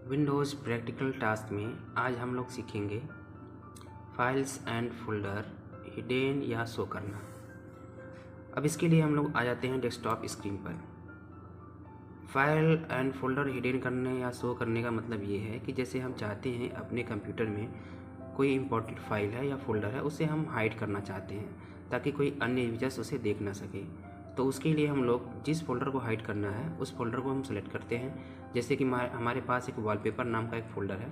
Windows practical task में आज हम लोग सीखेंगे फाइल्स एंड फोल्डर हिडन या शो करना। अब इसके लिए हम लोग आ जाते हैं डेस्कटॉप स्क्रीन पर। फाइल एंड फोल्डर हिडन करने या शो करने का मतलब ये है कि जैसे हम चाहते हैं अपने कंप्यूटर में कोई इम्पोर्टेंट फाइल है या फोल्डर है उसे हम हाइड करना चाहते हैं ताकि कोई अन्य यूजर्स उसे देख ना सके। तो उसके लिए हम लोग जिस फोल्डर को हाइड करना है उस फोल्डर को हम सेलेक्ट करते हैं। जैसे कि हमारे पास एक वॉलपेपर नाम का एक फ़ोल्डर है,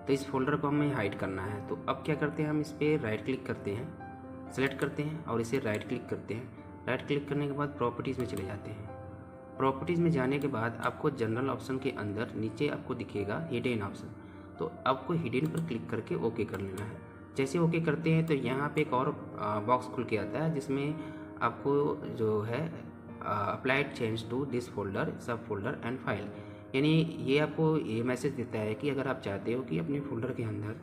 तो इस फोल्डर को हमें हाइड करना है। तो अब क्या करते हैं, हम इस पर राइट क्लिक करते हैं, सेलेक्ट करते हैं और इसे राइट क्लिक करते हैं। राइट क्लिक करने के बाद प्रॉपर्टीज़ में चले जाते हैं। प्रॉपर्टीज़ में जाने के बाद आपको जनरल ऑप्शन के अंदर नीचे आपको दिखेगा हिडन ऑप्शन, तो आपको हिडन पर क्लिक करके ओके कर लेना है। जैसे ओके करते हैं तो यहाँ पे एक और बॉक्स खुल के आता है जिसमें आपको जो है applied change to this folder, sub folder and file, यानी ये आपको ये मैसेज देता है कि अगर आप चाहते हो कि अपने फोल्डर के अंदर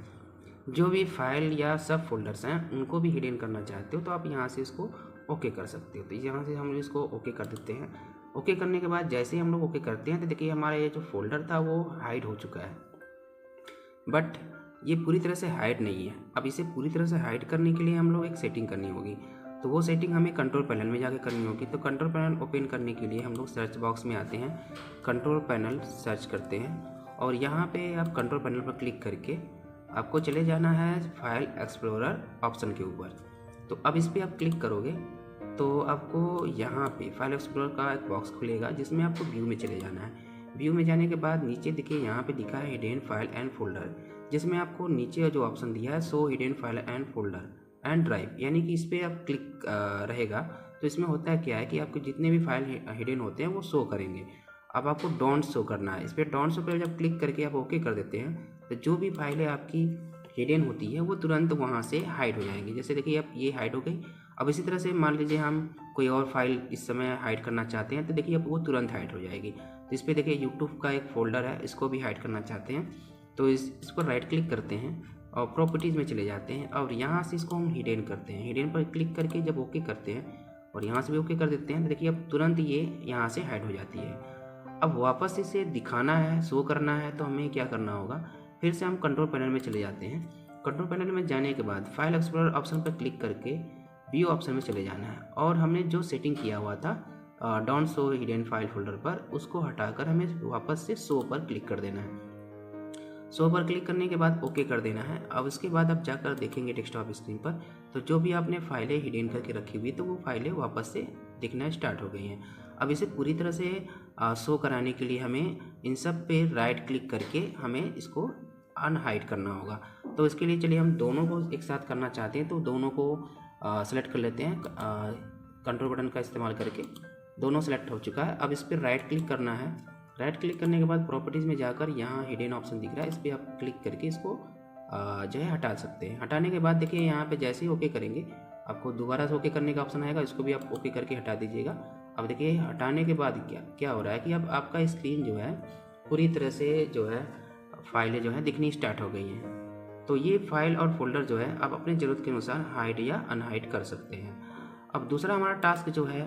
जो भी फाइल या सब फोल्डर्स हैं उनको भी हिडन करना चाहते हो तो आप यहाँ से इसको ओके कर सकते हो। तो यहाँ से हम इसको ओके कर देते हैं। ओके करने के बाद जैसे ही हम लोग ओके करते हैं तो देखिए हमारा ये जो फोल्डर था वो हाइड हो चुका है, बट ये पूरी तरह से हाइड नहीं है। अब इसे पूरी तरह से हाइड करने के लिए हम लोग एक सेटिंग करनी होगी, तो वो सेटिंग हमें कंट्रोल पैनल में जाके करनी होगी। तो कंट्रोल पैनल ओपन करने के लिए हम लोग सर्च बॉक्स में आते हैं, कंट्रोल पैनल सर्च करते हैं और यहाँ पे आप कंट्रोल पैनल पर क्लिक करके आपको चले जाना है फाइल एक्सप्लोरर ऑप्शन के ऊपर। तो अब इस पर आप क्लिक करोगे तो आपको यहाँ पे फाइल एक्सप्लोरर का एक बॉक्स खुलेगा जिसमें आपको व्यू में चले जाना है। व्यू में जाने के बाद नीचे देखिए यहाँ पे लिखा है हिडन फाइल एंड फोल्डर, जिसमें आपको नीचे जो ऑप्शन दिया है show hidden file and folder and drive, यानी कि इस पर आप क्लिक रहेगा तो इसमें होता है क्या है कि आपके जितने भी फाइल हिडन होते हैं वो शो करेंगे। अब आपको डोंट शो करना है, इस पर डोंट शो पर जब क्लिक करके आप ओके कर देते हैं तो जो भी फाइलें आपकी हिडन होती है वो तुरंत वहाँ से हाइड हो जाएंगी। जैसे देखिए अब ये हाइड हो गई। अब इसी तरह से मान लीजिए हम कोई और फाइल इस समय हाइड करना चाहते हैं तो देखिए अब वो तुरंत हाइड हो जाएगी। तो इस पर देखिए यूट्यूब का एक फ़ोल्डर है, इसको भी हाइड करना चाहते हैं तो इस पर राइट क्लिक करते हैं और प्रॉपर्टीज़ में चले जाते हैं और यहाँ से इसको हम हिडन करते हैं। हिडन पर क्लिक करके जब ओके करते हैं और यहाँ से भी ओके कर देते हैं तो देखिए अब तुरंत ये यहाँ से हाइड हो जाती है। अब वापस इसे दिखाना है, शो करना है, तो हमें क्या करना होगा, फिर से हम कंट्रोल पैनल में चले जाते हैं। कंट्रोल पैनल में जाने के बाद फाइल एक्सप्लोरर ऑप्शन पर क्लिक करके व्यू ऑप्शन में चले जाना है और हमने जो सेटिंग किया हुआ था don't show hidden file folder पर, उसको हटाकर हमें वापस से शो पर क्लिक कर देना है। शो पर क्लिक करने के बाद ओके कर देना है। अब इसके बाद आप जाकर देखेंगे डेस्कटॉप स्क्रीन पर तो जो भी आपने फाइलें हिडन करके रखी हुई तो वो फाइलें वापस से दिखना स्टार्ट हो गई हैं। अब इसे पूरी तरह से शो कराने के लिए हमें इन सब पे राइट क्लिक करके हमें इसको अनहाइड करना होगा। तो इसके लिए चलिए हम दोनों को एक साथ करना चाहते हैं तो दोनों को सेलेक्ट कर लेते हैं। कंट्रोल बटन का इस्तेमाल करके दोनों सेलेक्ट हो चुका है। अब इस पर राइट क्लिक करना है। राइट क्लिक करने के बाद प्रॉपर्टीज़ में जाकर यहाँ हिडन ऑप्शन दिख रहा है, इस पर आप क्लिक करके इसको जो है हटा सकते हैं। हटाने के बाद देखिए यहाँ पे जैसे ही ओके करेंगे आपको दोबारा से ओके करने का ऑप्शन आएगा, इसको भी आप ओके करके हटा दीजिएगा। अब देखिए हटाने के बाद क्या हो रहा है कि अब आपका स्क्रीन जो है पूरी तरह से जो है फाइलें जो है दिखनी स्टार्ट हो गई हैं। तो ये फाइल और फोल्डर जो है आप अपनी ज़रूरत के अनुसार हाइड या अनहाइड कर सकते हैं। अब दूसरा हमारा टास्क जो है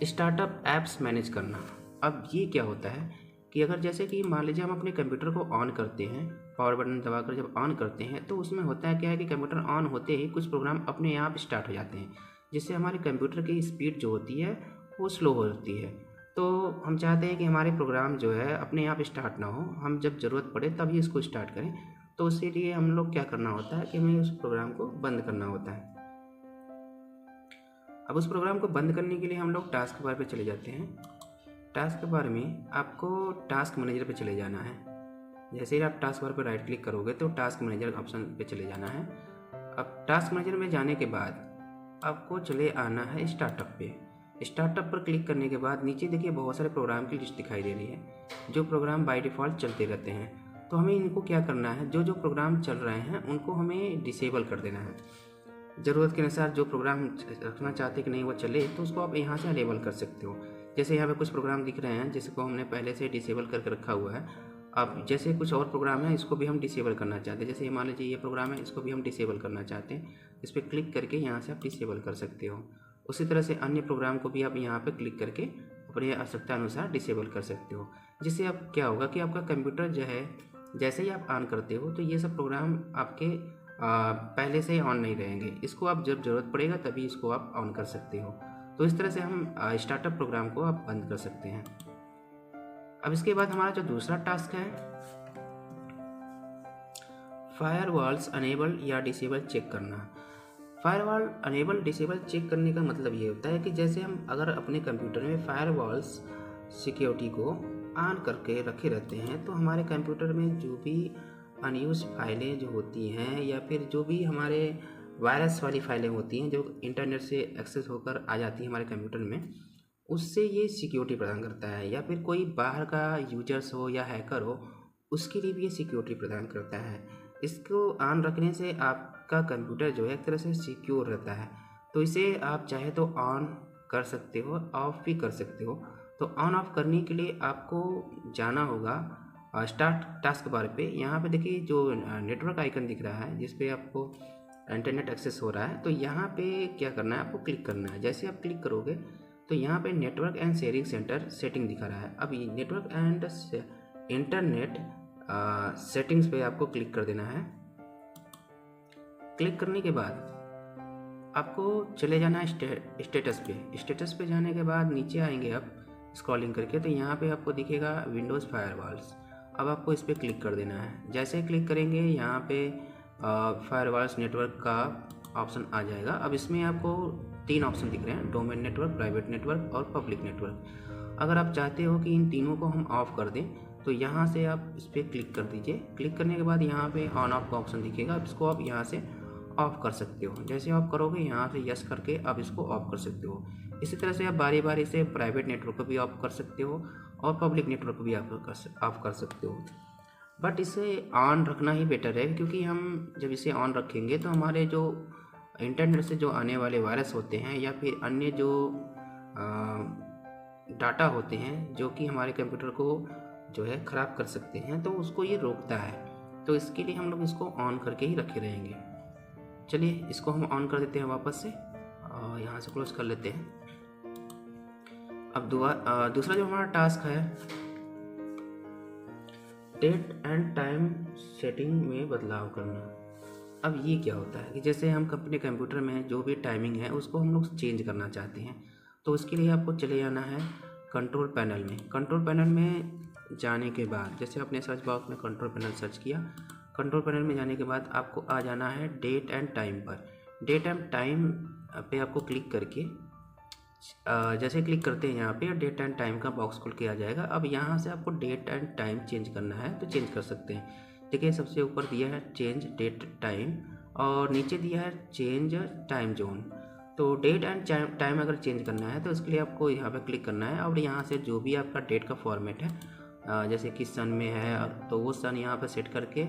स्टार्टअप ऐप्स मैनेज करना। अब ये क्या होता है कि अगर जैसे कि मान लीजिए हम अपने कंप्यूटर को ऑन करते हैं, पावर बटन दबाकर जब ऑन करते हैं तो उसमें होता है क्या है कि कंप्यूटर ऑन होते ही कुछ प्रोग्राम अपने आप स्टार्ट हो जाते हैं, जिससे हमारे कंप्यूटर की स्पीड जो होती है वो स्लो होती है। तो हम चाहते हैं कि हमारे प्रोग्राम जो है अपने आप स्टार्ट ना हो, हम जब ज़रूरत पड़े तभी इसको स्टार्ट करें। तो उसके लिए हम लोग क्या करना होता है कि हमें उस प्रोग्राम को बंद करना होता है। अब उस प्रोग्राम को बंद करने के लिए हम लोग टास्क बार पे चले जाते हैं। टास्क बार में आपको टास्क मैनेजर पे चले जाना है। जैसे ही आप टास्क बार पे राइट क्लिक करोगे तो टास्क मैनेजर ऑप्शन पे चले जाना है। अब टास्क मैनेजर में जाने के बाद आपको चले आना है स्टार्टअप पे। स्टार्टअप पर क्लिक करने के बाद नीचे देखिए बहुत सारे प्रोग्राम की लिस्ट दिखाई दे रही है, जो प्रोग्राम बाय डिफ़ॉल्ट चलते रहते हैं। तो हमें इनको क्या करना है, जो जो प्रोग्राम चल रहे हैं उनको हमें डिसेबल कर देना है। ज़रूरत के अनुसार जो प्रोग्राम रखना चाहते हैं कि नहीं वो चले तो उसको आप यहाँ से अनेबल कर सकते हो। जैसे यहाँ पे कुछ प्रोग्राम दिख रहे हैं जिसको हमने पहले से डिसेबल करके रखा हुआ है। अब जैसे कुछ और प्रोग्राम है इसको भी हम डिसेबल करना चाहते हैं, जैसे मान लीजिए ये प्रोग्राम है इसको भी हम डिसेबल करना चाहते हैं, इस पर क्लिक करके यहाँ से आप डिसेबल कर सकते हो। उसी तरह से अन्य प्रोग्राम को भी आप यहाँ पे क्लिक करके अपनी आवश्यकता अनुसार डिसेबल कर सकते हो। जिससे अब क्या होगा कि आपका कंप्यूटर जो है जैसे ही आप ऑन करते हो तो ये सब प्रोग्राम आपके पहले से ऑन नहीं रहेंगे। इसको आप जब ज़रूरत पड़ेगा तभी इसको आप ऑन कर सकते हो। तो इस तरह से हम स्टार्टअप प्रोग्राम को आप बंद कर सकते हैं। अब इसके बाद हमारा जो दूसरा टास्क है, फायरवॉल्स अनेबल या डिसेबल चेक करना। फायरवॉल अनेबल डिसेबल चेक करने का मतलब ये होता है कि जैसे हम अगर अपने कंप्यूटर में फायरवॉल्स सिक्योरिटी को ऑन करके रखे रहते हैं तो हमारे कंप्यूटर में जो भी अनयूज फाइलें जो होती हैं या फिर जो भी हमारे वायरस वाली फाइलें होती हैं जो इंटरनेट से एक्सेस होकर आ जाती हैं हमारे कंप्यूटर में, उससे ये सिक्योरिटी प्रदान करता है। या फिर कोई बाहर का यूजर्स हो या हैकर हो उसके लिए भी ये सिक्योरिटी प्रदान करता है। इसको ऑन रखने से आपका कंप्यूटर जो है एक तरह से सिक्योर रहता है। तो इसे आप चाहे तो ऑन कर सकते हो, ऑफ भी कर सकते हो। तो ऑन ऑफ करने के लिए आपको जाना होगा स्टार्ट टास्क बार पे। यहाँ पे देखिए जो नेटवर्क आइकन दिख रहा है जिस पे आपको इंटरनेट एक्सेस हो रहा है, तो यहाँ पे क्या करना है, आपको क्लिक करना है। जैसे आप क्लिक करोगे तो यहाँ पे network and sharing centre setting दिखा रहा है। अब ये नेटवर्क एंड इंटरनेट सेटिंग्स पे आपको क्लिक कर देना है। क्लिक करने के बाद आपको चले जाना है स्टेटस पे। स्टेटस पे जाने के बाद नीचे आएंगे आप स्क्रॉलिंग करके, तो यहाँ पे आपको दिखेगा विंडोज़ फायरवॉल्स। अब आपको इस पर क्लिक कर देना है। जैसे क्लिक करेंगे यहाँ पे फायरवॉल्स नेटवर्क का ऑप्शन आ जाएगा। अब इसमें आपको 3 ऑप्शन दिख रहे हैं, डोमेन नेटवर्क, प्राइवेट नेटवर्क और पब्लिक नेटवर्क। अगर आप चाहते हो कि इन तीनों को हम ऑफ़ कर दें तो यहाँ से आप इस पर क्लिक कर दीजिए। क्लिक करने के बाद यहाँ पे ऑन ऑफ का ऑप्शन दिखेगा, अब इसको आप यहाँ से ऑफ़ कर सकते हो। जैसे ऑफ करोगे यहाँ से यस करके आप इसको ऑफ़ कर सकते हो। इसी तरह से आप बारी बारी से प्राइवेट नेटवर्क को भी ऑफ कर सकते हो और पब्लिक नेटवर्क को भी ऑफ कर सकते हो। बट इसे ऑन रखना ही बेटर है, क्योंकि हम जब इसे ऑन रखेंगे तो हमारे जो इंटरनेट से जो आने वाले वायरस होते हैं या फिर अन्य जो डाटा होते हैं जो कि हमारे कंप्यूटर को जो है ख़राब कर सकते हैं, तो उसको ये रोकता है। तो इसके लिए हम लोग इसको ऑन करके ही रखे रहेंगे। चलिए इसको हम ऑन कर देते हैं वापस से, यहाँ से क्लोज कर लेते हैं। अब दूसरा जो हमारा टास्क है, डेट एंड टाइम सेटिंग में बदलाव करना। अब ये क्या होता है कि जैसे हम अपने कंप्यूटर में जो भी टाइमिंग है उसको हम लोग चेंज करना चाहते हैं, तो उसके लिए आपको चले जाना है कंट्रोल पैनल में। कंट्रोल पैनल में जाने के बाद जैसे अपने सर्च बॉक्स में कंट्रोल पैनल सर्च किया, कंट्रोल पैनल में जाने के बाद आपको आ जाना है डेट एंड टाइम पर। डेट एंड टाइम पे आपको क्लिक करके जैसे क्लिक करते हैं यहाँ पे डेट एंड टाइम का बॉक्स खुल के आ जाएगा। अब यहाँ से आपको डेट एंड टाइम चेंज करना है तो चेंज कर सकते हैं। देखिए सबसे ऊपर दिया है चेंज डेट टाइम और नीचे दिया है चेंज टाइम जोन। तो डेट एंड टाइम अगर चेंज करना है तो इसके लिए आपको यहाँ पे क्लिक करना है और यहाँ से जो भी आपका डेट का फॉर्मेट है जैसे कि सन में है तो वो सन यहाँ पर सेट करके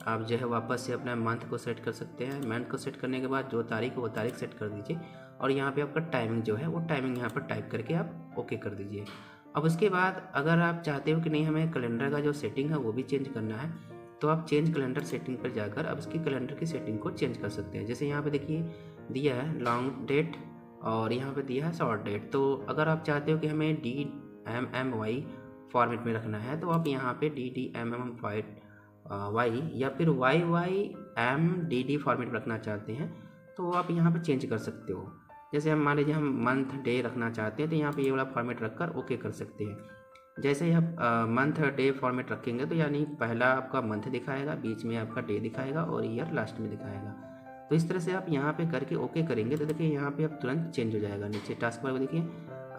आप जो है वापस से अपना मंथ को सेट कर सकते हैं। मंथ को सेट करने के बाद जो तारीख है वो तारीख सेट कर दीजिए और यहाँ पे आपका टाइमिंग जो है वो टाइमिंग यहाँ पर टाइप करके आप ओके कर दीजिए। अब उसके बाद अगर आप चाहते हो कि नहीं हमें कैलेंडर का जो सेटिंग है वो भी चेंज करना है तो आप चेंज कैलेंडर सेटिंग पर जाकर अब इसकी कैलेंडर की सेटिंग को चेंज कर सकते हैं। जैसे यहाँ पे देखिए दिया है लॉन्ग डेट और यहाँ पे दिया है शॉर्ट डेट। तो अगर आप चाहते हो कि हमें DMMY फॉर्मेट में रखना है तो आप यहाँ पे DDMMY या फिर YYMDD फॉर्मेट में रखना चाहते हैं तो आप यहाँ पे चेंज कर सकते हो। जैसे हम मान लीजिए हम मंथ डे रखना चाहते हैं तो यहाँ पे ये वाला फॉर्मेट रखकर ओके कर सकते हैं। जैसे ही आप मंथ डे फॉर्मेट रखेंगे तो यानी पहला आपका मंथ दिखाएगा, बीच में आपका डे दिखाएगा और ईयर लास्ट में दिखाएगा। तो इस तरह से आप यहाँ पे करके ओके करेंगे तो देखिए यहाँ पे अब तुरंत चेंज हो जाएगा। नीचे टास्क बार में देखिए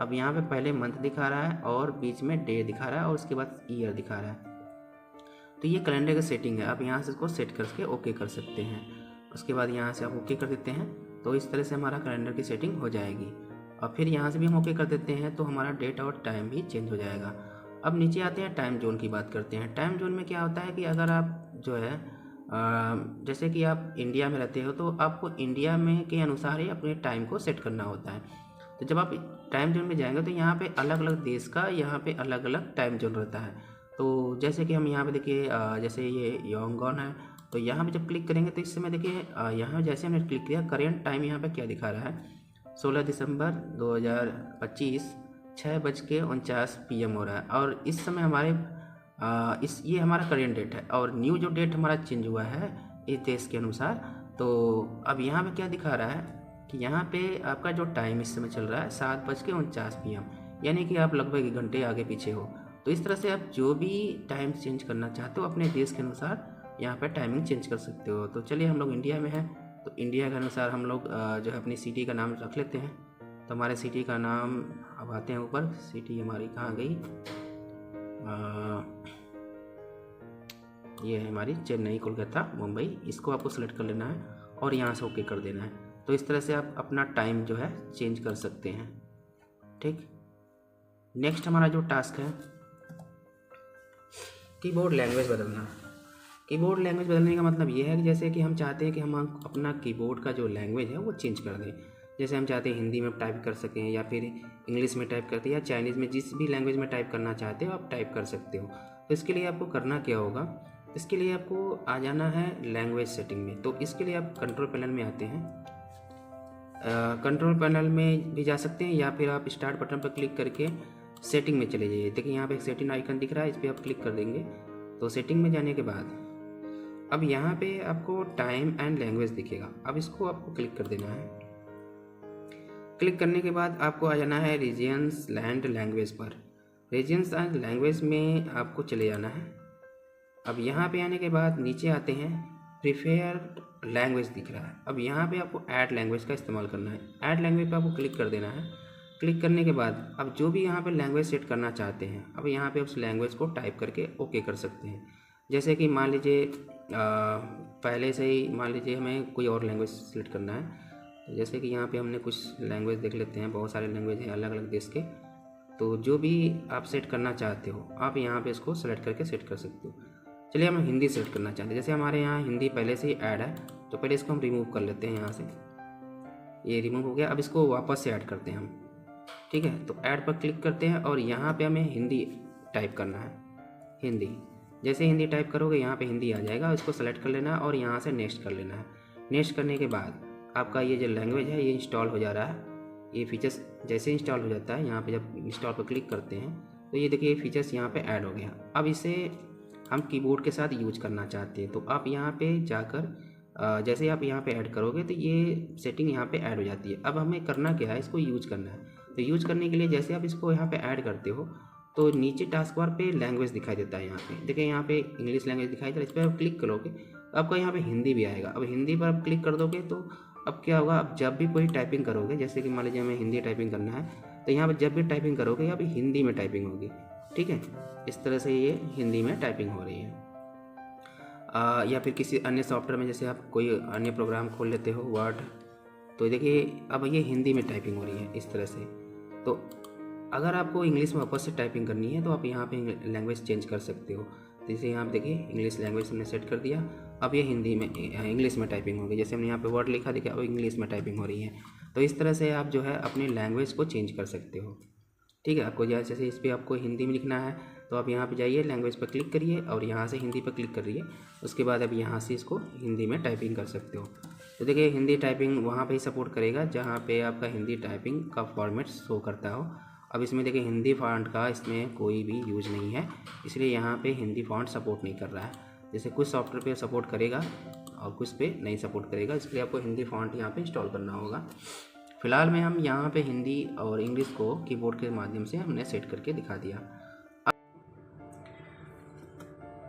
अब यहाँ पे पहले मंथ दिखा रहा है और बीच में डे दिखा रहा है और उसके बाद ईयर दिखा रहा है। तो ये कैलेंडर की सेटिंग है। आप यहाँ से इसको सेट करके ओके कर सकते हैं। उसके बाद यहाँ से आप ओके कर देते हैं तो इस तरह से हमारा कैलेंडर की सेटिंग हो जाएगी। और फिर यहाँ से भी हम ओके कर देते हैं तो हमारा डेट और टाइम भी चेंज हो जाएगा। अब नीचे आते हैं टाइम जोन की बात करते हैं। टाइम जोन में क्या होता है कि अगर आप जो है जैसे कि आप इंडिया में रहते हो तो आपको इंडिया में के अनुसार ही अपने टाइम को सेट करना होता है। तो जब आप टाइम जोन में जाएंगे तो यहाँ पे अलग अलग देश का यहाँ पे अलग अलग टाइम जोन रहता है। तो जैसे कि हम यहाँ पे देखिए जैसे ये यांगोन है तो यहाँ पे जब क्लिक करेंगे तो इस समय देखिए यहाँ जैसे हमने क्लिक किया करेंट टाइम यहाँ पे क्या दिखा रहा है 16 दिसंबर 2025 6:49 PM हो रहा है और इस समय हमारे ये हमारा करेंट डेट है और न्यू जो डेट हमारा चेंज हुआ है इस देश के अनुसार। तो अब यहाँ पे क्या दिखा रहा है कि यहाँ पे आपका जो टाइम इस समय चल रहा है 7:49 PM, यानी कि आप लगभग 1 घंटे आगे पीछे हो। तो इस तरह से आप जो भी टाइम चेंज करना चाहते हो अपने देश के अनुसार यहाँ पे टाइमिंग चेंज कर सकते हो। तो चलिए हम लोग इंडिया में हैं तो इंडिया के अनुसार हम लोग जो है अपनी सिटी का नाम रख लेते हैं। तो हमारे सिटी का नाम, अब आते हैं ऊपर, सिटी हमारी कहाँ गई, ये है हमारी चेन्नई, कोलकाता, मुंबई। इसको आपको सेलेक्ट कर लेना है और यहाँ से ओके कर देना है। तो इस तरह से आप अपना टाइम जो है चेंज कर सकते हैं। ठीक, नेक्स्ट हमारा जो टास्क है कीबोर्ड लैंग्वेज बदलना। कीबोर्ड लैंग्वेज बदलने का मतलब ये है कि जैसे कि हम चाहते हैं कि हम अपना कीबोर्ड का जो लैंग्वेज है वो चेंज कर दें। जैसे हम चाहते हैं हिंदी में टाइप कर सकें या फिर इंग्लिश में टाइप करते हैं या चाइनीज़ में, जिस भी लैंग्वेज में टाइप करना चाहते हो आप टाइप कर सकते हो। तो इसके लिए आपको करना क्या होगा, इसके लिए आपको आ जाना है लैंग्वेज सेटिंग में। तो इसके लिए आप कंट्रोल पैनल में आते हैं, कंट्रोल पैनल में भी जा सकते हैं या फिर आप स्टार्ट बटन पर क्लिक करके सेटिंग में चले जाइए। देखिए यहाँ पे एक सेटिंग आइकन दिख रहा है, इस पर आप क्लिक कर देंगे। तो सेटिंग में जाने के बाद अब यहाँ पे आपको टाइम एंड लैंग्वेज दिखेगा, अब इसको आपको क्लिक कर देना है। क्लिक करने के बाद आपको आ जाना है रीजन्स एंड लैंग्वेज पर। रीजन्स एंड लैंग्वेज में आपको चले जाना है। अब यहाँ पे आने के बाद नीचे आते हैं, प्रीफर्ड लैंग्वेज दिख रहा है। अब यहाँ पे आपको ऐड लैंग्वेज का इस्तेमाल करना है। ऐड लैंग्वेज पे आपको क्लिक कर देना है। क्लिक करने के बाद अब जो भी यहाँ पे लैंग्वेज सेट करना चाहते हैं, अब यहाँ पे उस लैंग्वेज को टाइप करके ओके कर सकते हैं। जैसे कि मान लीजिए पहले से ही मान लीजिए हमें कोई और लैंग्वेज सेलेक्ट करना है। जैसे कि यहाँ पे हमने कुछ लैंग्वेज देख लेते हैं, बहुत सारे लैंग्वेज हैं अलग अलग देश के। तो जो भी आप सेट करना चाहते हो आप यहाँ पे इसको सेलेक्ट करके सेट कर सकते हो। चलिए हम हिंदी सेलेक्ट करना चाहते हैं, जैसे हमारे यहाँ हिंदी पहले से ही ऐड है तो पहले इसको हम रिमूव कर लेते हैं। यहाँ से ये रिमूव हो गया, अब इसको वापस से ऐड करते हैं हम। ठीक है, तो ऐड पर क्लिक करते हैं और यहाँ पे हमें हिंदी टाइप करना है। हिंदी, जैसे हिंदी टाइप करोगे यहाँ पे हिंदी आ जाएगा, इसको सेलेक्ट कर लेना है और यहाँ से नेक्स्ट कर लेना है। नेक्स्ट करने के बाद आपका ये जो लैंग्वेज है ये इंस्टॉल हो जा रहा है। ये फीचर्स जैसे इंस्टॉल हो जाता है, यहाँ पे जब इंस्टॉल पर क्लिक करते हैं तो ये देखिए ये फीचर्स यहाँ पे ऐड हो गया। अब इसे हम कीबोर्ड के साथ यूज करना चाहते हैं तो आप यहाँ पे जाकर जैसे आप यहाँ पे ऐड करोगे तो ये सेटिंग यहाँ पे ऐड हो जाती है। अब हमें करना क्या है, इसको यूज करना है। तो यूज करने के लिए जैसे आप इसको यहाँ पे ऐड करते हो तो नीचे टास्क बार पे लैंग्वेज दिखाई देता है। यहाँ पे देखिए यहाँ पे इंग्लिश लैंग्वेज दिखाई दे रहा है, इस पर आप क्लिक करोगे तो आपको यहाँ पे हिंदी भी आएगा। अब हिंदी पर आप क्लिक कर दोगे तो अब क्या होगा, अब जब भी कोई टाइपिंग करोगे, जैसे कि मान लीजिए हमें हिंदी टाइपिंग करना है तो यहाँ पर जब भी टाइपिंग करोगे यहाँ पे हिंदी में टाइपिंग होगी। ठीक है, इस तरह से ये हिंदी में टाइपिंग हो रही है। या फिर किसी अन्य सॉफ्टवेयर में जैसे आप कोई अन्य प्रोग्राम खोल लेते हो वर्ड, तो देखिए अब ये हिंदी में टाइपिंग हो रही है इस तरह से। तो अगर आपको इंग्लिश में वापस से टाइपिंग करनी है तो आप यहाँ पे लैंग्वेज चेंज कर सकते हो। तो जैसे यहाँ पे देखिए इंग्लिश लैंग्वेज हमने सेट कर दिया, अब ये हिंदी में इंग्लिश में टाइपिंग होगी। जैसे हमने यहाँ पे वर्ड लिखा देखिए अब इंग्लिश में टाइपिंग हो रही है। तो इस तरह से आप जो है अपनी लैंग्वेज को चेंज कर सकते हो। ठीक है, आपको जैसे इस पर आपको हिंदी में लिखना है तो आप यहाँ पे जाइए, लैंग्वेज पर क्लिक करिए और यहाँ से हिंदी पर क्लिक करिए। उसके बाद अब यहाँ से इसको हिंदी में टाइपिंग कर सकते हो। तो देखिए हिंदी टाइपिंग वहाँ पे ही सपोर्ट करेगा जहाँ पे आपका हिंदी टाइपिंग का फॉर्मेट शो करता हो। अब इसमें देखिए हिंदी फॉन्ट का इसमें कोई भी यूज़ नहीं है, इसलिए यहाँ पे हिंदी फॉन्ट सपोर्ट नहीं कर रहा है। जैसे कुछ सॉफ्टवेयर पे सपोर्ट करेगा और कुछ पे नहीं सपोर्ट करेगा, इसलिए आपको हिंदी फॉन्ट यहाँ पे इंस्टॉल करना होगा। फिलहाल में हम यहाँ पे हिंदी और इंग्लिश को कीबोर्ड के माध्यम से हमने सेट करके दिखा दिया।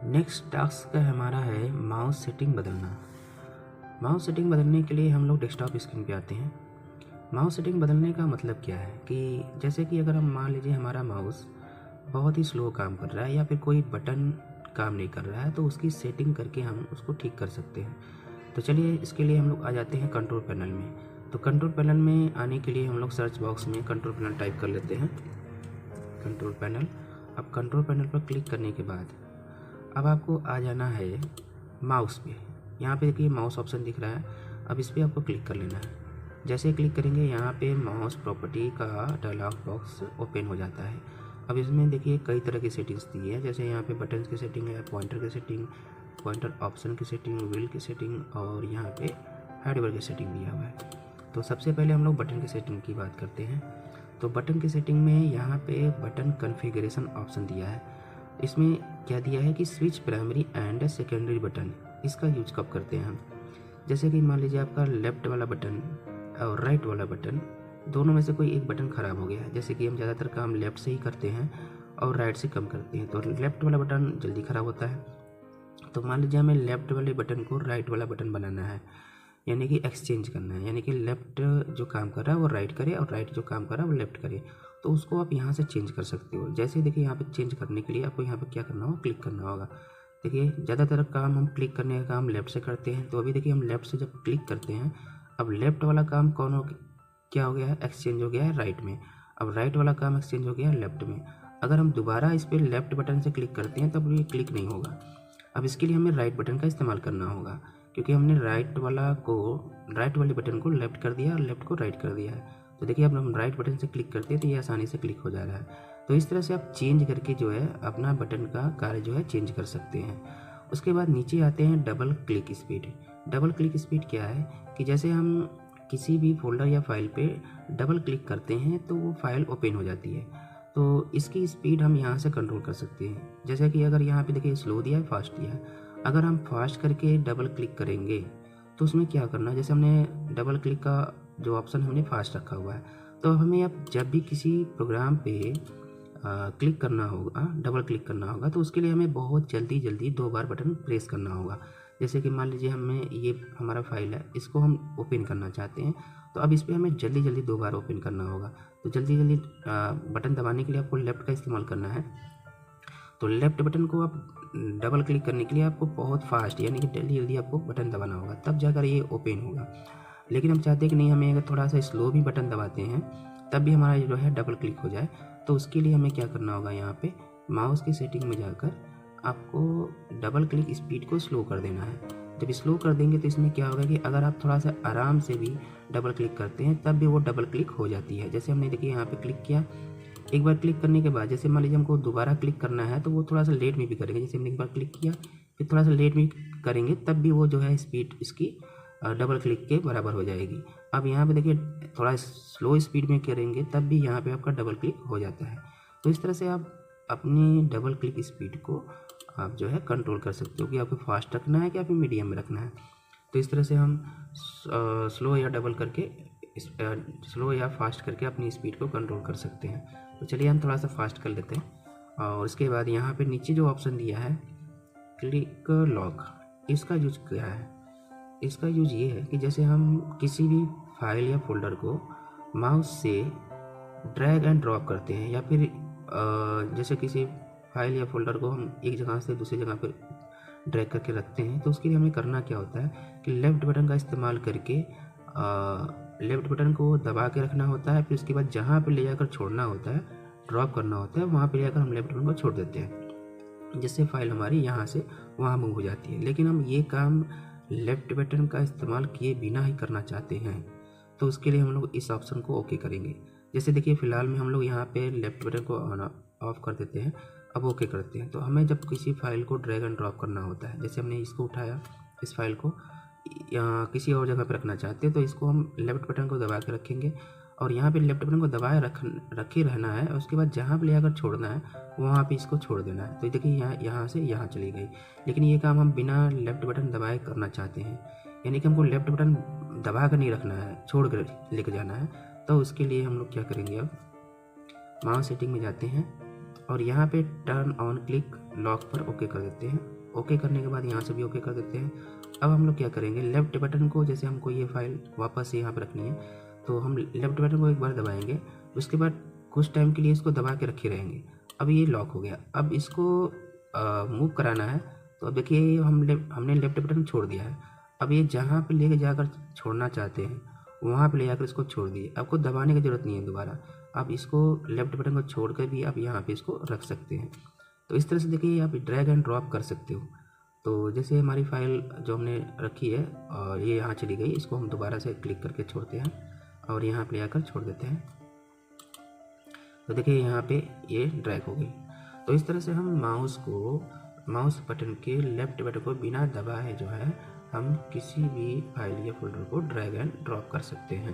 नेक्स्ट टास्क हमारा है माउस सेटिंग बदलना। माउस सेटिंग बदलने के लिए हम लोग डेस्कटॉप स्क्रीन पे आते हैं। माउस सेटिंग बदलने का मतलब क्या है कि जैसे कि अगर हम मान लीजिए हमारा माउस बहुत ही स्लो काम कर रहा है या फिर कोई बटन काम नहीं कर रहा है तो उसकी सेटिंग करके हम उसको ठीक कर सकते हैं। तो चलिए इसके लिए हम लोग आ जाते हैं कंट्रोल पैनल में। तो कंट्रोल पैनल में आने के लिए हम लोग सर्च बॉक्स में कंट्रोल पैनल टाइप कर लेते हैं, कंट्रोल पैनल। अब कंट्रोल पैनल पर क्लिक करने के बाद अब आपको आ जाना है माउस पे। यहाँ पे देखिए माउस ऑप्शन दिख रहा है, अब इस पर आपको क्लिक कर लेना है। जैसे क्लिक करेंगे यहाँ पे माउस प्रॉपर्टी का डायलॉग बॉक्स ओपन हो जाता है। अब इसमें देखिए कई तरह की सेटिंग्स दी है, जैसे यहाँ पे बटन की सेटिंग है, पॉइंटर की सेटिंग, पॉइंटर ऑप्शन की सेटिंग, व्हील की सेटिंग और यहाँ पे हार्डवेयर की सेटिंग दिया हुआ है। तो सबसे पहले हम लोग बटन की सेटिंग की बात करते हैं। तो बटन की सेटिंग में यहाँ पे बटन कॉन्फ़िगरेशन ऑप्शन दिया है। इसमें क्या दिया है कि switch primary and secondary button, इसका यूज कब करते हैं हम। जैसे कि मान लीजिए आपका लेफ़्ट वाला बटन और राइट वाला बटन दोनों में से कोई एक बटन ख़राब हो गया है। जैसे कि हम ज़्यादातर काम लेफ़्ट से ही करते हैं और राइट से कम करते हैं, तो लेफ़्ट वाला बटन जल्दी ख़राब होता है। तो मान लीजिए हमें लेफ़्ट वाले बटन को राइट वाला बटन बनाना है, यानी कि एक्सचेंज करना है, यानी कि लेफ़्ट जो काम कर रहा है वो राइट करे और राइट जो काम कर रहा है वो लेफ़्ट करे। तो उसको आप यहाँ से चेंज कर सकते हो। जैसे देखिए यहाँ पे चेंज करने के लिए आपको यहाँ पे क्या करना होगा, क्लिक करना होगा। देखिए ज़्यादातर काम हम क्लिक करने का काम लेफ़्ट से करते हैं, तो अभी देखिए हम लेफ़्ट से जब क्लिक करते हैं, अब लेफ़्ट वाला काम क्या हो गया है, एक्सचेंज हो गया है राइट में। अब राइट वाला काम एक्सचेंज हो गया है लेफ़्ट में। अगर हम दोबारा इस पर लेफ़्ट बटन से क्लिक करते हैं तब ये क्लिक नहीं होगा। अब इसके लिए हमें राइट बटन का इस्तेमाल करना होगा, क्योंकि हमने राइट वाले बटन को लेफ़्ट कर दिया और लेफ़्ट को राइट कर दिया है। तो देखिए अब हम राइट बटन से क्लिक करते हैं तो ये आसानी से क्लिक हो जा रहा है। तो इस तरह से आप चेंज करके जो है अपना बटन का कार्य जो है चेंज कर सकते हैं। उसके बाद नीचे आते हैं double click speed. Double click speed क्या है कि जैसे हम किसी भी फोल्डर या फाइल पे डबल क्लिक करते हैं तो वो फाइल ओपन हो जाती है। तो इसकी स्पीड हम यहाँ से कंट्रोल कर सकते हैं। जैसे कि अगर यहाँ पे देखिए स्लो दिया है, फास्ट दिया है। अगर हम फास्ट करके डबल क्लिक करेंगे तो उसमें क्या करना है, जैसे हमने डबल क्लिक का जो ऑप्शन हमने फास्ट रखा हुआ है, तो हमें अब जब भी किसी प्रोग्राम पे क्लिक करना होगा, डबल क्लिक करना होगा, तो उसके लिए हमें बहुत जल्दी 2 बार बटन प्रेस करना होगा। जैसे कि मान लीजिए हमें ये हमारा फाइल है, इसको हम ओपन करना चाहते हैं, तो अब इस पर हमें जल्दी 2 बार ओपन करना होगा। तो जल्दी बटन दबाने के लिए आपको लेफ़्ट का इस्तेमाल करना है। तो लेफ़्ट बटन को आप डबल क्लिक करने के लिए आपको बहुत फास्ट, यानी कि जल्दी आपको बटन दबाना होगा, तब जाकर ये ओपन होगा। लेकिन हम चाहते हैं कि नहीं, हमें अगर थोड़ा सा स्लो भी बटन दबाते हैं तब भी हमारा जो है डबल क्लिक हो जाए, तो उसके लिए हमें क्या करना होगा, यहाँ पे माउस की सेटिंग में जाकर आपको डबल क्लिक स्पीड को स्लो कर देना है। जब स्लो कर देंगे तो इसमें क्या होगा कि अगर आप थोड़ा सा आराम से भी डबल क्लिक करते हैं तब भी वो डबल क्लिक हो जाती है। जैसे हमने देखिए यहाँ पे क्लिक किया, एक बार क्लिक करने के बाद जैसे मान लीजिए हमको दोबारा क्लिक करना है तो वो थोड़ा सा लेट में भी करेंगे। जैसे हमने एक बार क्लिक किया फिर थोड़ा सा लेट में करेंगे तब भी वो जो है स्पीड इसकी डबल क्लिक के बराबर हो जाएगी। अब यहाँ पे देखिए थोड़ा स्लो स्पीड में करेंगे तब भी यहाँ पे आपका डबल क्लिक हो जाता है। तो इस तरह से आप अपनी डबल क्लिक स्पीड को आप जो है कंट्रोल कर सकते हो कि आपको फास्ट रखना है कि फिर मीडियम में रखना है। तो इस तरह से हम स्लो या फास्ट करके अपनी स्पीड को कंट्रोल कर सकते हैं। तो चलिए हम थोड़ा सा फास्ट कर लेते हैं। और उसके बाद यहाँ पे नीचे जो ऑप्शन दिया है क्लिक लॉक, इसका यूज क्या है। इसका यूज ये है कि जैसे हम किसी भी फाइल या फोल्डर को माउस से ड्रैग एंड ड्रॉप करते हैं, या फिर जैसे किसी फाइल या फोल्डर को हम एक जगह से दूसरी जगह पर ड्रैग करके रखते हैं, तो उसके लिए हमें करना क्या होता है कि लेफ़्ट बटन का इस्तेमाल करके लेफ़्ट बटन को दबा के रखना होता है। फिर उसके बाद जहाँ पे ले जाकर छोड़ना होता है, ड्रॉप करना होता है, वहाँ पे ले जाकर हम लेफ़्ट बटन को छोड़ देते हैं, जिससे फाइल हमारी यहाँ से वहाँ मूव हो जाती है। लेकिन हम ये काम लेफ़्ट बटन का इस्तेमाल किए बिना ही करना चाहते हैं, तो उसके लिए हम लोग इस ऑप्शन को ओके करेंगे। जैसे देखिए फ़िलहाल में हम लोग यहाँ पे लेफ़्ट बटन को ऑफ कर देते हैं, अब ओके करते हैं। तो हमें जब किसी फाइल को ड्रैग एंड ड्रॉप करना होता है, जैसे हमने इसको उठाया, इस फाइल को या किसी और जगह पर रखना चाहते हैं, तो इसको हम लेफ़्ट बटन को दबा के रखेंगे और यहाँ पे लेफ़्ट बटन को दबाए रखे रहना है। और उसके बाद जहाँ पे ले जाकर छोड़ना है वहाँ पे इसको छोड़ देना है। तो देखिए यहाँ से यहाँ चली गई। लेकिन ये काम हम बिना लेफ़्ट बटन दबाए करना चाहते हैं, यानी कि हमको लेफ़्ट बटन दबा कर नहीं रखना है, छोड़ कर लेकर जाना है। तो उसके लिए हम लोग क्या करेंगे, अब माउस सेटिंग में जाते हैं और यहाँ पे टर्न ऑन क्लिक लॉक पर ओके कर देते हैं। ओके करने के बाद यहाँ से भी ओके कर देते हैं। अब हम लोग क्या करेंगे, लेफ़्ट बटन को, जैसे हमको ये फाइल वापस से यहाँ पर रखनी है, तो हम लेफ़्ट बटन को एक बार दबाएंगे, उसके बाद कुछ टाइम के लिए इसको दबा के रखे रहेंगे। अब ये लॉक हो गया। अब इसको मूव कराना है, तो अब देखिए हमने लेफ़्ट बटन छोड़ दिया है। अब ये जहाँ पे लेके जाकर छोड़ना चाहते हैं वहाँ पे ले जाकर इसको छोड़ दिए। आपको दबाने की ज़रूरत नहीं है दोबारा, आप इसको लेफ़्ट बटन को छोड़ कर भी आप यहाँ पे इसको रख सकते हैं। तो इस तरह से देखिए आप ड्रैग एंड ड्रॉप कर सकते हो। तो जैसे हमारी फाइल जो हमने रखी है और ये यहाँ चली गई, इसको हम दोबारा से क्लिक करके छोड़ते हैं और यहाँ पे आकर छोड़ देते हैं। तो देखिए यहाँ पे ये ड्रैग हो गई। तो इस तरह से हम माउस बटन के लेफ़्ट बटन को बिना दबाए जो है हम किसी भी फाइल या फोल्डर को ड्रैग एंड ड्रॉप कर सकते हैं।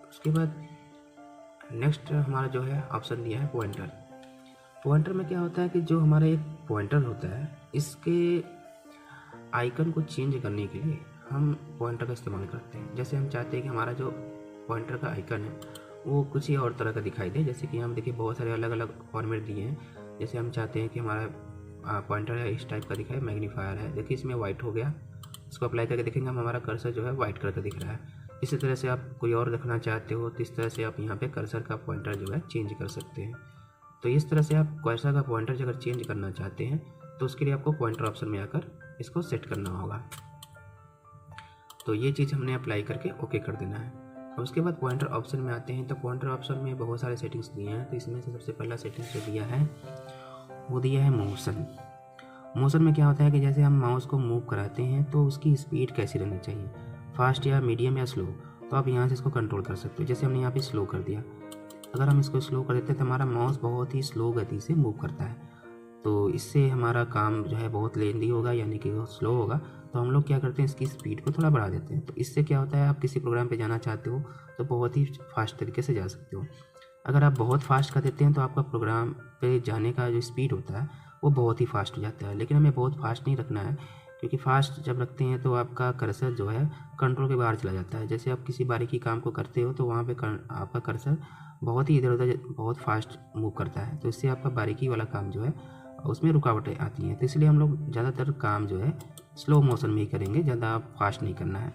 उसके बाद नेक्स्ट हमारा जो है ऑप्शन दिया है पॉइंटर। पॉइंटर में क्या होता है कि जो हमारा एक पॉइंटर होता है, इसके आइकन को चेंज करने के लिए हम पॉइंटर का इस्तेमाल करते हैं। जैसे हम चाहते हैं कि हमारा जो पॉइंटर का आइकन है वो कुछ ही और तरह का दिखाई दे। जैसे कि हम देखिए बहुत सारे अलग अलग फॉर्मेट दिए हैं। जैसे हम चाहते हैं कि हमारा पॉइंटर है इस टाइप का दिखाए, मैग्नीफायर है, देखिए इसमें वाइट हो गया, इसको अप्लाई करके देखेंगे हम, हमारा कर्सर जो है वाइट कलर का दिख रहा है। इसी तरह से आप कोई और रखना चाहते हो तो इस तरह से आप यहाँ पे कर्सर का पॉइंटर जो है चेंज कर सकते हैं। तो इस तरह से आप कर्सर का पॉइंटर अगर चेंज करना चाहते हैं तो उसके लिए आपको पॉइंटर ऑप्शन में आकर इसको सेट करना होगा। तो ये चीज़ हमने अप्लाई करके ओके कर देना है। और उसके बाद पॉइंटर ऑप्शन में आते हैं। तो पॉइंटर ऑप्शन में बहुत सारे सेटिंग्स दिए हैं। तो इसमें से सबसे पहला सेटिंग्स जो दिया है वो दिया है मोशन। मोशन में क्या होता है कि जैसे हम माउस को मूव कराते हैं तो उसकी स्पीड कैसी रहनी चाहिए, फास्ट या मीडियम या स्लो, तो आप यहाँ से इसको कंट्रोल कर सकते हो। जैसे हमने यहाँ पे स्लो कर दिया, अगर हम इसको स्लो कर देते हैं तो हमारा माउस बहुत ही स्लो गति से मूव करता है, तो इससे हमारा काम जो है बहुत लेंदी होगा, यानी कि वो स्लो होगा। तो हम लोग क्या करते हैं, इसकी स्पीड को थोड़ा बढ़ा देते हैं। तो इससे क्या होता है, आप किसी प्रोग्राम पे जाना चाहते हो तो बहुत ही फास्ट तरीके से जा सकते हो। अगर आप बहुत फास्ट कर देते हैं तो आपका प्रोग्राम पे जाने का जो स्पीड होता है वो बहुत ही फास्ट हो जाता है। लेकिन हमें बहुत फास्ट नहीं रखना है, क्योंकि फास्ट जब रखते हैं तो आपका कर्सर जो है कंट्रोल के बाहर चला जाता है। जैसे आप किसी बारीकी काम को करते हो तो वहाँ पे आपका कर्सर बहुत ही इधर उधर बहुत फास्ट मूव करता है, तो इससे आपका बारीकी वाला काम जो है उसमें रुकावटें आती हैं। तो इसलिए हम लोग ज़्यादातर काम जो है स्लो मोशन में ही करेंगे, ज़्यादा फास्ट नहीं करना है,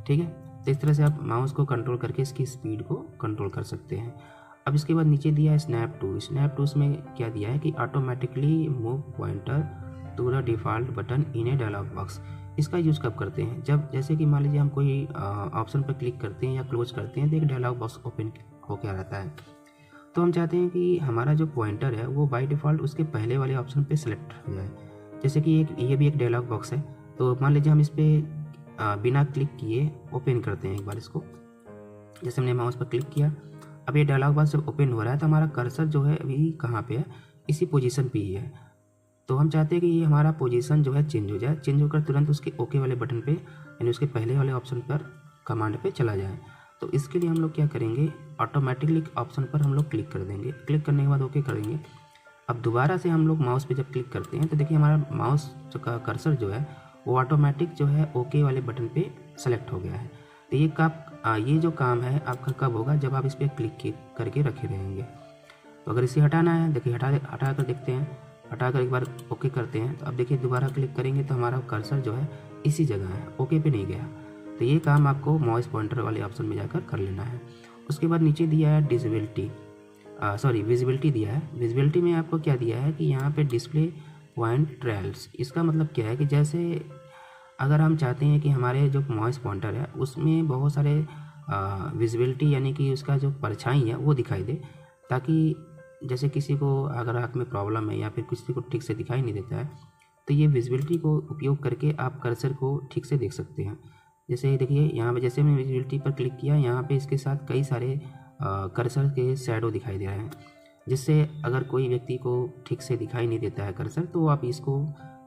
ठीक है। तो इस तरह से आप माउस को कंट्रोल करके इसकी स्पीड को कंट्रोल कर सकते हैं। अब इसके बाद नीचे दिया है स्नैप टू। स्नैप टू में क्या दिया है कि automatically move pointer to the default button in a dialog box. इसका यूज़ कब करते हैं, जब जैसे कि मान लीजिए हम कोई ऑप्शन पर क्लिक करते हैं या क्लोज करते हैं तो एक डायलॉग बॉक्स ओपन होकर रहता है। तो हम चाहते हैं कि हमारा जो पॉइंटर है वो बाय डिफ़ॉल्ट उसके पहले वाले ऑप्शन पे सेलेक्ट हो जाए। जैसे कि ये भी एक डायलॉग बॉक्स है, तो मान लीजिए हम इस पर बिना क्लिक किए ओपन करते हैं एक बार इसको। जैसे हमने माउस पर क्लिक किया, अब ये डायलॉग बॉक्स जब ओपन हो रहा है तो हमारा कर्सर जो है अभी कहाँ पे है, इसी पोजीशन पे ही है। तो हम चाहते हैं कि ये हमारा पोजीशन जो है चेंज हो जाए, चेंज होकर तुरंत उसके ओके वाले बटन पे यानी उसके पहले वाले ऑप्शन पर कमांड पे चला जाए। तो इसके लिए हम लोग क्या करेंगे, ऑटोमेटिकली ऑप्शन पर हम लोग क्लिक कर देंगे। क्लिक करने के बाद ओके कर देंगे। अब दोबारा से हम लोग माउस पे जब क्लिक करते हैं तो देखिए हमारा माउस का कर्सर जो है वो ऑटोमेटिक जो है ओके वाले बटन पे सेलेक्ट हो गया है। तो ये जो काम है आपका कब होगा, जब आप इस पर क्लिक करके रखे रहेंगे। तो अगर इसे हटाना है, देखिए हटा कर देखते हैं, हटा कर एक बार ओके करते हैं तो अब देखिए दोबारा क्लिक करेंगे तो हमारा कर्सर जो है इसी जगह है, ओके पे नहीं गया। तो ये काम आपको माउस पॉइंटर वाले ऑप्शन में जाकर कर लेना है। उसके बाद नीचे दिया है विजिबिलिटी दिया है। विजिबिलिटी में आपको क्या दिया है कि यहाँ पे डिस्प्ले पॉइंट ट्रायल्स। इसका मतलब क्या है कि जैसे अगर हम चाहते हैं कि हमारे जो माउस पॉइंटर है उसमें बहुत सारे विजिबिलिटी यानी कि उसका जो परछाई है वो दिखाई दे, ताकि जैसे किसी को अगर आँख में प्रॉब्लम है या फिर किसी को ठीक से दिखाई नहीं देता है तो ये विजिबिलिटी को उपयोग करके आप कर्सर को ठीक से देख सकते हैं। जैसे देखिए यहाँ पे जैसे मैंने विजिबिलिटी पर क्लिक किया, यहाँ पे इसके साथ कई सारे कर्सर के शैडो दिखाई दे रहे हैं, जिससे अगर कोई व्यक्ति को ठीक से दिखाई नहीं देता है कर्सर तो आप इसको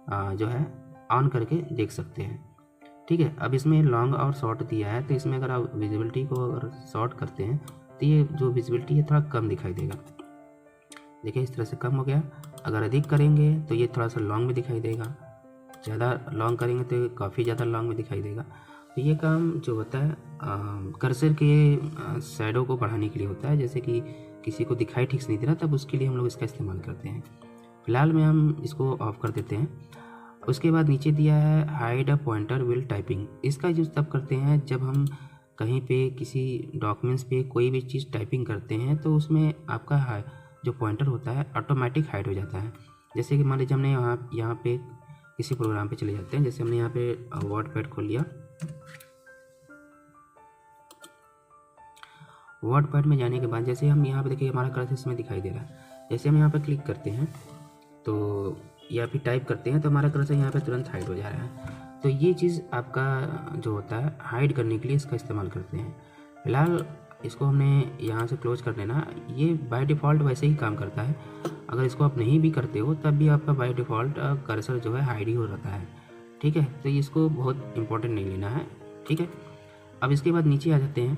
जो है ऑन करके देख सकते हैं, ठीक है। अब इसमें लॉन्ग और शॉर्ट दिया है, तो इसमें अगर आप विजिबिलिटी को अगर शॉर्ट करते हैं तो ये जो विजिबिलिटी है थोड़ा कम दिखाई देगा। देखिए इस तरह से कम हो गया। अगर अधिक करेंगे तो ये थोड़ा सा लॉन्ग में दिखाई देगा, ज़्यादा लॉन्ग करेंगे तो काफ़ी ज़्यादा लॉन्ग में दिखाई देगा। तो ये काम जो होता है कर्सर के शैडो को बढ़ाने के लिए होता है, जैसे कि किसी को दिखाई ठीक से नहीं दे रहा तब उसके लिए हम लोग इसका इस्तेमाल करते हैं। फिलहाल में हम इसको ऑफ कर देते हैं। उसके बाद नीचे दिया है hide a pointer wheel typing. इसका यूज़ तब करते हैं जब हम कहीं पे किसी डॉक्यूमेंट्स पे कोई भी चीज़ टाइपिंग करते हैं तो उसमें आपका जो पॉइंटर होता है ऑटोमेटिक हाइड हो जाता है। जैसे कि मान लीजिए हमने यहाँ पे किसी प्रोग्राम पे चले जाते हैं, जैसे हमने यहाँ पे वर्डपैड खोल लिया। वर्डपैड में जाने के बाद जैसे हम यहाँ पे देखिए हमारा कर्सर इसमें दिखाई दे रहा है। जैसे हम यहाँ पे क्लिक करते हैं तो या फिर टाइप करते हैं तो हमारा कर्सर यहाँ पे तुरंत हाइड हो जा रहा है। तो ये चीज़ आपका जो होता है हाइड करने के लिए इसका इस्तेमाल करते हैं। फिलहाल इसको हमने यहाँ से क्लोज कर लेना। ये बाय डिफ़ॉल्ट वैसे ही काम करता है, अगर इसको आप नहीं भी करते हो तब भी आपका बाय डिफ़ॉल्ट कर्सर जो है हाइड ही हो जाता है, ठीक है। तो इसको बहुत इंपॉर्टेंट नहीं लेना है, ठीक है। अब इसके बाद नीचे आ जाते हैं।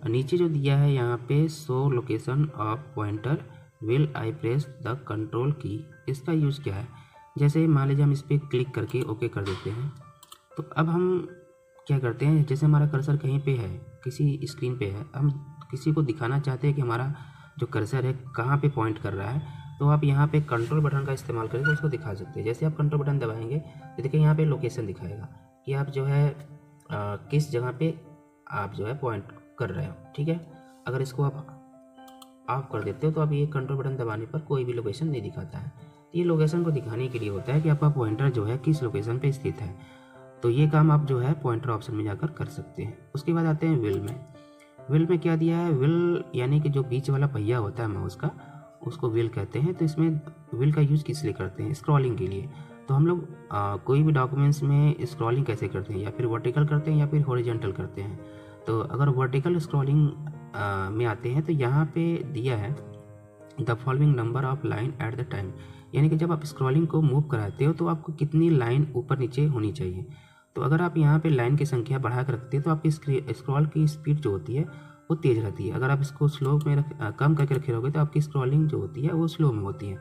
और नीचे जो दिया है यहाँ पे show location of pointer will I press the control की, इसका यूज़ क्या है? जैसे मान लीजिए हम इस पर क्लिक करके ओके कर देते हैं, तो अब हम क्या करते हैं, जैसे हमारा कर्सर कहीं पे है, किसी स्क्रीन पे है, हम किसी को दिखाना चाहते हैं कि हमारा जो कर्सर है कहाँ पे पॉइंट कर रहा है, तो आप यहाँ पे कंट्रोल बटन का इस्तेमाल करके उसको दिखा सकते हैं। जैसे आप कंट्रोल बटन दबाएंगे तो देखिए यहाँ पे लोकेशन दिखाएगा कि आप जो है किस जगह पे आप जो है पॉइंट कर रहे हो, ठीक है। अगर इसको आप ऑफ कर देते हो तो अब ये कंट्रोल बटन दबाने पर कोई भी लोकेशन नहीं दिखाता है। ये लोकेशन को दिखाने के लिए होता है कि आपका पॉइंटर जो है किस लोकेशन पे स्थित है। तो ये काम आप जो है पॉइंटर ऑप्शन में जाकर कर सकते हैं। उसके बाद आते हैं विल में। विल में क्या दिया है, विल यानी कि जो बीच वाला पहिया होता है माउस का, उसको विल कहते हैं। तो इसमें विल का यूज़ किस लिए करते हैं? स्क्रॉलिंग के लिए। तो हम लोग कोई भी डॉक्यूमेंट्स में स्क्रॉलिंग कैसे करते हैं, या फिर वर्टिकल करते हैं या फिर हॉरिजॉन्टल करते हैं। तो अगर वर्टिकल स्क्रॉलिंग में आते हैं तो यहाँ पे दिया है the following number of line at the time, यानी कि जब आप स्क्रॉलिंग को मूव कराते हो तो आपको कितनी लाइन ऊपर नीचे होनी चाहिए। तो अगर आप यहाँ पे लाइन की संख्या बढ़ा कर रखते हैं तो आपकी स्क्रॉल की स्पीड जो होती है वो तेज़ रहती है। अगर आप इसको स्लो में कम करके रखे रहोगे तो आपकी स्क्रॉलिंग जो होती है वो स्लो में होती है।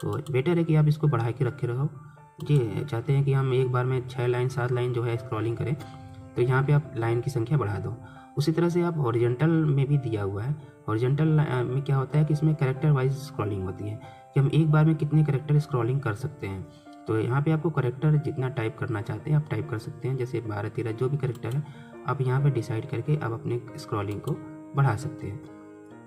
तो बेटर है कि आप इसको बढ़ा के रखे रहो। जी चाहते हैं कि हम एक बार में 6 लाइन 7 लाइन जो है स्क्रॉलिंग करें, तो यहाँ पे आप लाइन की संख्या बढ़ा दो। उसी तरह से आप हॉरिजॉन्टल में भी दिया हुआ है। हॉरिजॉन्टल में क्या होता है कि इसमें कैरेक्टर वाइज स्क्रॉलिंग होती है कि हम एक बार में कितने कैरेक्टर स्क्रॉलिंग कर सकते हैं। तो यहाँ पे आपको कैरेक्टर जितना टाइप करना चाहते हैं आप टाइप कर सकते हैं, जैसे 12 13 जो भी कैरेक्टर है आप यहाँ पे डिसाइड करके आप अपने स्क्रॉलिंग को बढ़ा सकते हैं।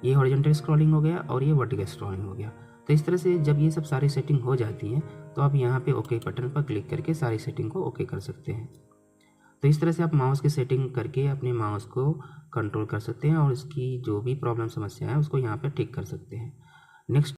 ये हॉरिजॉन्टल स्क्रॉलिंग हो गया और ये वर्टिकल स्क्रॉलिंग हो गया। तो इस तरह से जब ये सब सारी सेटिंग हो जाती हैं तो आप यहाँ पे ओके बटन पर क्लिक करके सारी सेटिंग को ओके कर सकते हैं। तो इस तरह से आप माउस की सेटिंग करके अपने माउस को कंट्रोल कर सकते हैं और इसकी जो भी प्रॉब्लम समस्या है उसको यहाँ पर ठीक कर सकते हैं। नेक्स्ट